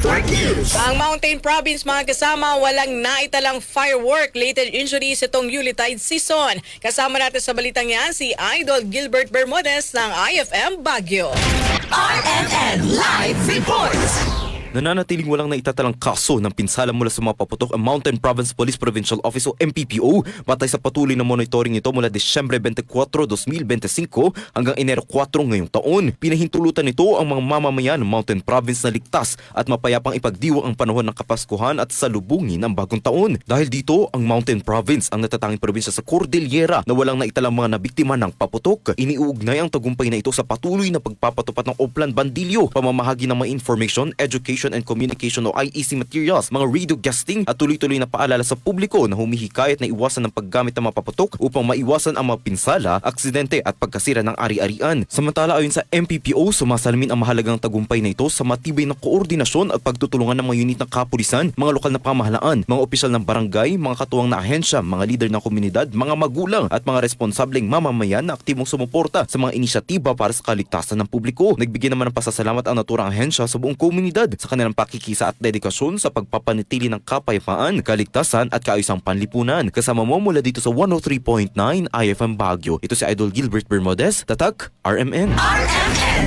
Network News. Ang Mountain Province mga kasama, walang naitalang firework-related injuries itong Yuletide season. Kasama natin sa balitang yan si Idol Gilbert Bermudez ng IFM Baguio. RMN Live Reports. Nananatiling walang naitatalang kaso ng pinsala mula sa mga paputok ang Mountain Province Police Provincial Office o MPPO batay sa patuloy na monitoring nito mula Disyembre 24, 2025 hanggang Enero 4 ngayong taon. Pinahintulutan nito ang mga mamamayan ng Mountain Province na ligtas at mapayapang ipagdiwang ang panahon ng Kapaskuhan at salubungin ang bagong taon. Dahil dito, ang Mountain Province ang natatanging probinsya sa Cordillera na walang naitalang mga nabiktima ng paputok. Iniuugnay ang tagumpay na ito sa patuloy na pagpapatupad ng Oplan Bandilyo, pamamahagi ng mga information, education and communication o IEC materials, mga radio guesting at tuloy-tuloy na paalala sa publiko na humihikayat na iwasan ng paggamit ng mga paputok upang maiwasan ang mga pinsala, aksidente at pagkasira ng ari-arian. Samantala ayon sa MPPO, sumasalamin ang mahalagang tagumpay na ito sa matibay na koordinasyon at pagtutulungan ng mga unit ng kapulisan, mga lokal na pamahalaan, mga opisyal ng barangay, mga katuwang na ahensya, mga lider ng komunidad, mga magulang at mga responsableng mamamayan na aktibong sumuporta sa mga inisyatiba para sa kaligtasan ng publiko. Nagbigay naman ng pasasalamat ang naturang ahensya sa buong komunidad sa kanilang pakikisa at dedikasyon sa pagpapanatili ng kapayapaan, kaligtasan at kaayusang panlipunan. Kasama mo mula dito sa 103.9 IFM Baguio. Ito si Idol Gilbert Bermudez, Tatak, RMN. RMN